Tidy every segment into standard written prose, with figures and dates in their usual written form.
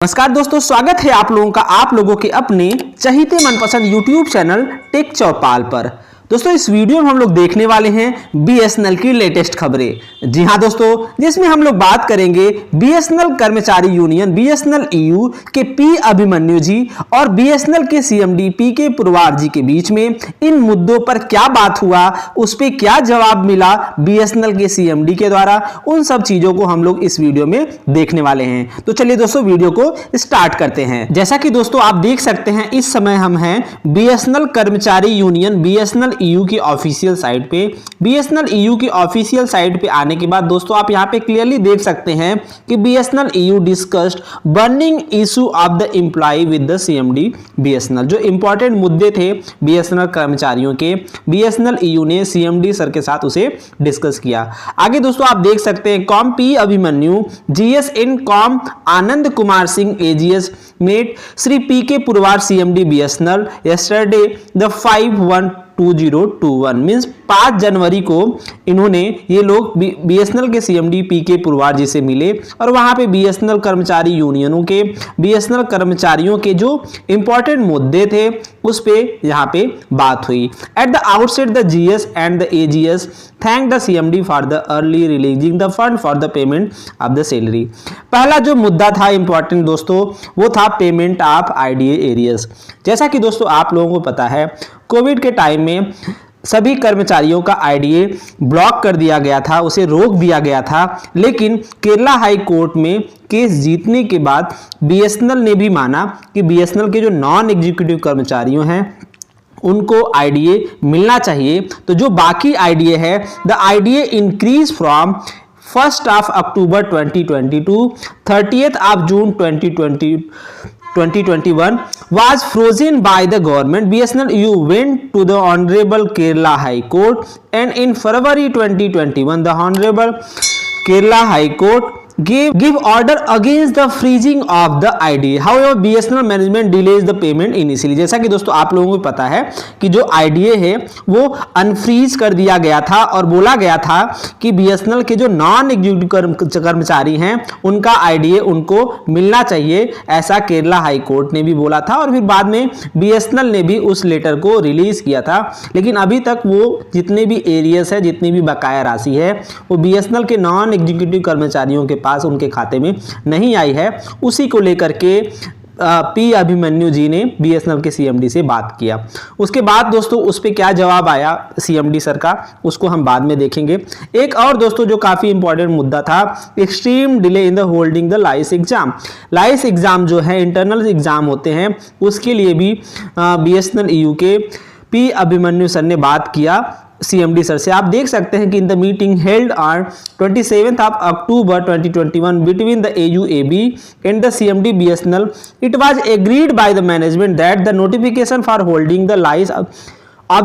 नमस्कार दोस्तों, स्वागत है आप लोगों के अपने चहीते मनपसंद YouTube चैनल टेक चौपाल पर। दोस्तों इस वीडियो में हम लोग देखने वाले हैं BSNL की लेटेस्ट खबरें। जी हां दोस्तों, जिसमें हम लोग बात करेंगे BSNL कर्मचारी यूनियन BSNL EU के P अभिमन्यु जी और BSNL के CMD PK पुरवार जी के बीच में इन मुद्दों पर क्या बात हुआ, उस पर क्या जवाब मिला BSNL के CMD के द्वारा, उन सब चीजों को हम लोग इस वीडियो में देखने वाले हैं। तो चलिए दोस्तों वीडियो को स्टार्ट करते हैं। जैसा कि दोस्तों आप देख सकते हैं, इस समय हम हैं BSNL कर्मचारी यूनियन BSNL EU की ऑफिशियल साइट पे। BSNL EU की ऑफिशियल साइट पे आने के बाद दोस्तों आप यहाँ पे क्लियरली देख सकते हैं कि BSNL EU discussed burning issue of the employ with the CMD BSNL। जो इंपॉर्टेंट मुद्दे थे BSNL कर्मचारियों के, BSNL EU ने CMD सर के साथ उसे डिस्कस किया। आगे दोस्तों आप देख सकते हैं com P Abhimanyu GS in com Anand Kumar Singh AGS met Shri PK Purwar CMD BSNL yesterday the 5/1/2021 means 5 जनवरी को इन्होंने ये लोग BSNL के CMD PK पुरवार जी से मिले और वहां पे BSNL कर्मचारी यूनियनों के, BSNL कर्मचारियों के जो इंपॉर्टेंट मुद्दे थे उस पे यहाँ पे बात हुई। At the outset the GS and the AGS thank the CMD for the early releasing the fund for the payment of the salary. पहला जो मुद्दा था इंपॉर्टेंट दोस्तों वो था पेमेंट ऑफ IDA एरियर्स। जैसा कि दोस्तों आप लोगों को पता है, कोविड के टाइम में सभी कर्मचारियों का IDA ब्लॉक कर दिया गया था, उसे रोक दिया गया था। लेकिन केरला हाई कोर्ट में केस जीतने के बाद BSNL ने भी माना कि BSNL के जो नॉन एग्जीक्यूटिव कर्मचारियों हैं उनको IDA मिलना चाहिए। तो जो बाकी IDA है, the IDA increase from 1st of October 2020 to 30th of June 2021 was frozen by the government. BSNL EU went to the Honorable Kerala High Court and in February 2021 the Honorable Kerala High Court give order against the freezing of the IDA. However, BSNL management delays the payment initially. जैसा कि दोस्तों आप लोगों को पता है कि जो IDA है वो अनफ्रीज कर दिया गया था और बोला गया था कि BSNL के जो नॉन एग्जीक्यूटिव कर्मचारी हैं उनका IDA उनको मिलना चाहिए, ऐसा केरला हाई कोर्ट ने भी बोला था। और फिर बाद में BSNL ने भी उस लेटर को रिलीज किया था। लेकिन अभी तक वो जितने भी एरियर्स है, जितनी भी बकाया राशि है, वो BSNL के नॉन एग्जीक्यूटिव कर्मचारियों के पास उनके खाते में नहीं आई है। उसी को लेकर के P अभिमन्यु जी ने BSNL के CMD से बात किया। उसके बाद दोस्तों उस पर क्या जवाब आया CMD सर का, उसको हम बाद में देखेंगे। एक और दोस्तों जो काफ़ी इंपॉर्टेंट मुद्दा था, extreme delay in the holding the LICE exam. LICE exam जो है इंटरनल एग्जाम होते हैं, उसके लिए भी BSNL EU के P अभिमन्यु सर ने बात किया CMD सर से। आप देख सकते हैं कि in the meeting held on 27th of October 2021 between the AUAB and the CMD BSNL, it was agreed by the management that the notification for holding the lies of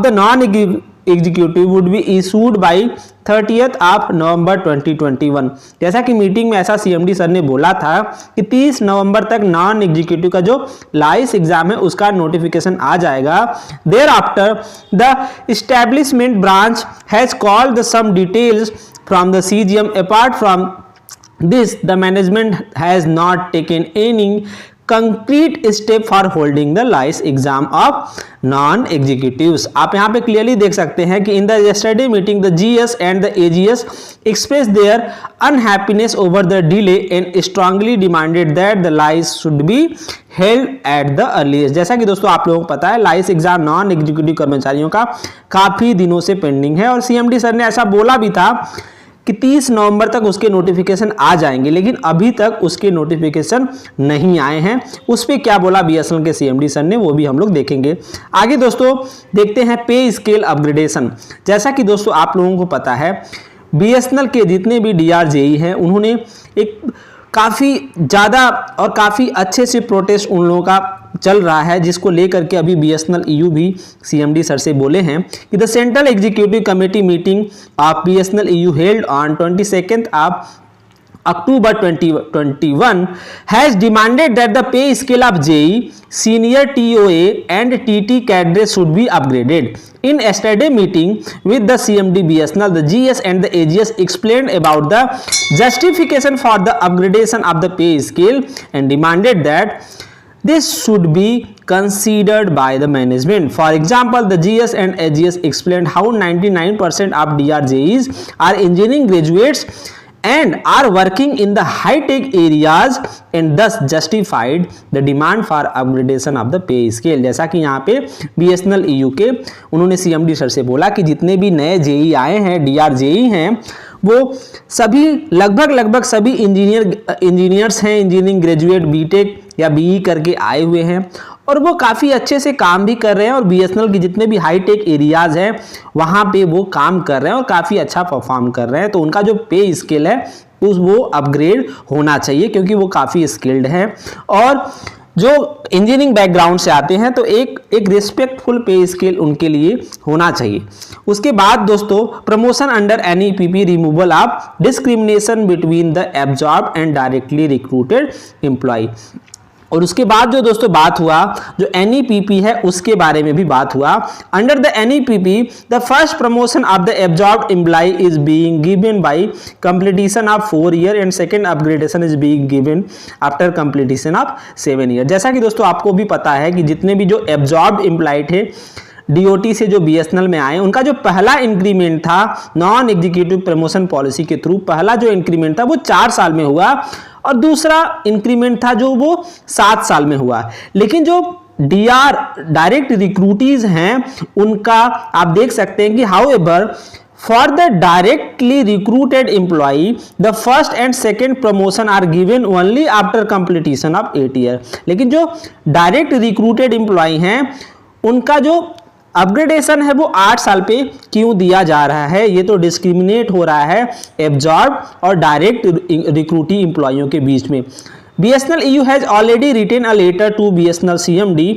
the non-executive would be issued by 30th of November 2021। जैसा कि meeting में ऐसा CMD sir ने बोला था कि 30 नवंबर तक non executive का जो लाइस एग्जाम है उसका नोटिफिकेशन आ जाएगा। Thereafter the establishment branch has called the some details from the CGM। Apart from this the management has not taken any concrete step for holding the LICE exam of non executives. आप यहाँ पे clearly देख सकते हैं कि in the yesterday meeting the GS and the AGS express their unhappiness over the delay and strongly demanded that the LICE should be held at the earliest. जैसा कि दोस्तों आप लोगों को पता है, लाइस एग्जाम नॉन एग्जीक्यूटिव कर्मचारियों का काफी दिनों से पेंडिंग है और CMD सर ने ऐसा बोला भी था कि 30 नवंबर तक उसके नोटिफिकेशन आ जाएंगे, लेकिन अभी तक उसके नोटिफिकेशन नहीं आए हैं। उस पर क्या बोला BSNL के CMD सर ने, वो भी हम लोग देखेंगे। आगे दोस्तों देखते हैं पे स्केल अपग्रेडेशन। जैसा कि दोस्तों आप लोगों को पता है, BSNL के जितने भी DRJE हैं उन्होंने एक काफ़ी ज़्यादा और काफ़ी अच्छे से प्रोटेस्ट उन लोगों का चल रहा है, जिसको लेकर के अभी BSNL EU भी CMD सर से बोले हैं कि the central executive committee meeting of BSNL EU held on 22nd of October 2021 has demanded that the pay scale of JE, senior TOA and TT cadres should be upgraded. In yesterday meeting with the CMD BSNL, the GS and the AGS explained about the justification for the upgradation of the pay scale and demanded that this should be considered by the management. For example, the GS and AGS explained how 99% of DRJEs are engineering graduates and are working in the high-tech areas and thus justified the demand for upgradation of the pay scale. जैसा कि यहाँ पे BSNL EU के उन्होंने CMD sir से बोला कि जितने भी नए जेई आए हैं, DRJE हैं, वो सभी लगभग सभी इंजीनियर्स हैं, इंजीनियरिंग ग्रेजुएट बीटेक या बीई करके आए हुए हैं और वो काफ़ी अच्छे से काम भी कर रहे हैं और बीएसएनएल के जितने भी हाईटेक एरियाज़ हैं वहाँ पे वो काम कर रहे हैं और काफ़ी अच्छा परफॉर्म कर रहे हैं। तो उनका जो पे स्केल है वो अपग्रेड होना चाहिए क्योंकि वो काफ़ी स्किल्ड हैं और जो इंजीनियरिंग बैकग्राउंड से आते हैं तो एक रिस्पेक्टफुल पे स्केल उनके लिए होना चाहिए। उसके बाद दोस्तों promotion under NEPP, removal of discrimination between the absorb and directly recruited employ. और उसके बाद जो दोस्तों बात हुआ जो एनईपीपी है उसके बारे में भी बात हुआ। Under the NEPP the first promotion of the absorbed employ is being given by completion of 4 year and second upgradation is being given after completion of 7 year. जैसा कि दोस्तों आपको भी पता है कि जितने भी जो एब्जॉर्ब्ड एम्प्लॉय थे डीओटी से जो बीएसएनएल में आए उनका जो पहला इंक्रीमेंट था नॉन एग्जीक्यूटिव प्रमोशन पॉलिसी के थ्रू, पहला जो इंक्रीमेंट था वो 4 साल में हुआ और दूसरा इंक्रीमेंट था जो वो 7 साल में हुआ। लेकिन जो डायरेक्ट रिक्रूटीज हैं उनका आप देख सकते हैं कि however for the directly recruited employee the first and second promotion are given only after completion of 8 year. लेकिन जो डायरेक्ट रिक्रूटेड एम्प्लॉई हैं उनका जो अपग्रेडेशन है वो 8 साल पे क्यों दिया जा रहा है? ये तो डिस्क्रिमिनेट हो रहा है एब्जॉर्ब और डायरेक्ट रिक्रूटी एम्प्लॉइयों के बीच में। BSNL EU has already written a letter to BSNL CMD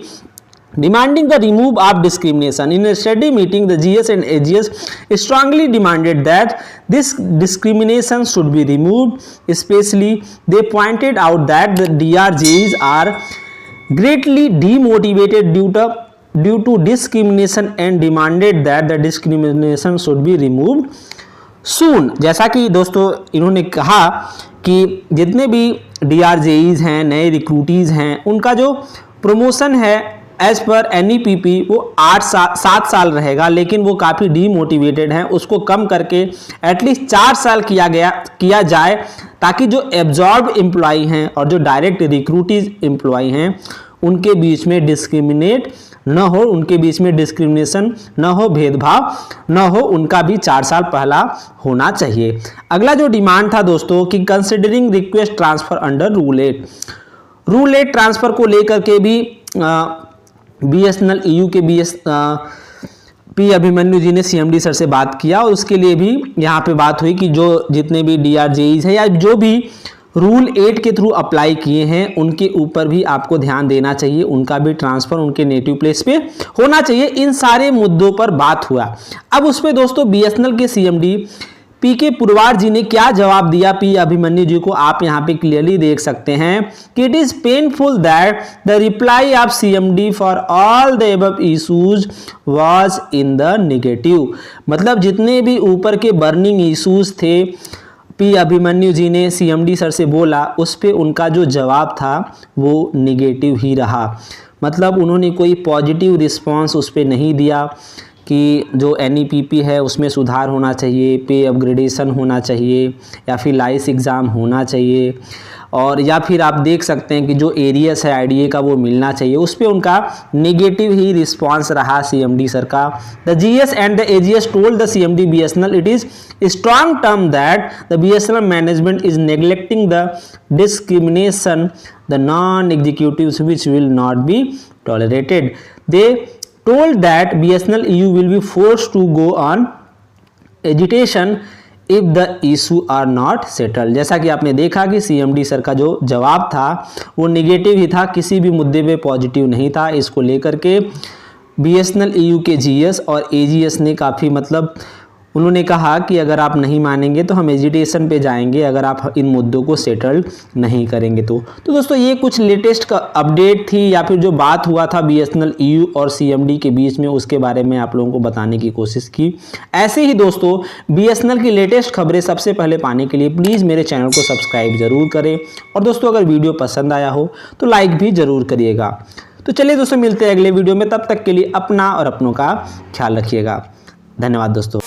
demanding the remove of discrimination. In a study meeting, the GS and AGS strongly demanded that this discrimination should be removed. Especially, they pointed out that the DRJs are greatly demotivated due to discrimination and demanded that the discrimination should be removed soon. जैसा कि दोस्तों इन्होंने कहा कि जितने भी DRJs हैं, नए रिक्रूटीज हैं, उनका जो प्रमोशन है एज पर एनईपीपी वो 7 साल रहेगा, लेकिन वो काफ़ी डीमोटिवेटेड हैं, उसको कम करके एटलीस्ट 4 साल किया जाए ताकि जो एब्जॉर्ब एम्प्लॉय हैं और जो डायरेक्ट रिक्रूटीज एम्प्लॉय हैं उनके बीच में डिस्क्रिमिनेट न हो, उनके बीच में डिस्क्रिमिनेशन न हो, भेदभाव न हो, उनका भी 4 साल पहला होना चाहिए। अगला जो डिमांड था दोस्तों कि considering request transfer under rule 8 transfer को लेकर के भी BSNL EU के पी अभिमन्यु जी ने CMD सर से बात किया और उसके लिए भी यहाँ पे बात हुई कि जो जितने भी DRJs हैं या जो भी रूल 8 के थ्रू अप्लाई किए हैं उनके ऊपर भी आपको ध्यान देना चाहिए, उनका भी ट्रांसफर उनके नेटिव प्लेस पे होना चाहिए। इन सारे मुद्दों पर बात हुआ। अब उस पे दोस्तों BSNL के CMD PK पुरवार जी ने क्या जवाब दिया पी अभिमन्यु जी को आप यहाँ पे क्लियरली देख सकते हैं कि it is painful that the reply off CMD for all the above issues was in the negative. मतलब जितने भी ऊपर के बर्निंग इश्यूज थे पी अभिमन्यु जी ने CMD सर से बोला उस पे उनका जो जवाब था वो निगेटिव ही रहा। मतलब उन्होंने कोई पॉजिटिव रिस्पांस उस पे नहीं दिया कि जो एनईपीपी है उसमें सुधार होना चाहिए, पे अपग्रेडेशन होना चाहिए या फिर लाइस एग्ज़ाम होना चाहिए, और या फिर आप देख सकते हैं कि जो एरियस है आईडीए का वो मिलना चाहिए, उस पर उनका नेगेटिव ही रिस्पांस रहा CMD सर का। The GS and the AGS told the CMD BSNL it is strong term that the BSNL management is neglecting the discrimination the non executives which will not be tolerated. They told that BSNL EU will be forced to go on agitation if the issue are not settled। जैसा कि आपने देखा कि CMD sir का जो जवाब था वो निगेटिव ही था, किसी भी मुद्दे पे पॉजिटिव नहीं था। इसको लेकर के BSNL EU के GS और AGS ने काफ़ी मतलब उन्होंने कहा कि अगर आप नहीं मानेंगे तो हम एजिटेशन पे जाएंगे अगर आप इन मुद्दों को सेटल नहीं करेंगे तो दोस्तों ये कुछ लेटेस्ट का अपडेट थी या फिर जो बात हुआ था BSNL EU और CMD के बीच में, उसके बारे में आप लोगों को बताने की कोशिश की। ऐसे ही दोस्तों BSNL की लेटेस्ट खबरें सबसे पहले पाने के लिए प्लीज़ मेरे चैनल को सब्सक्राइब जरूर करें और दोस्तों अगर वीडियो पसंद आया हो तो लाइक भी जरूर करिएगा। तो चलिए दोस्तों मिलते हैं अगले वीडियो में, तब तक के लिए अपना और अपनों का ख्याल रखिएगा। धन्यवाद दोस्तों।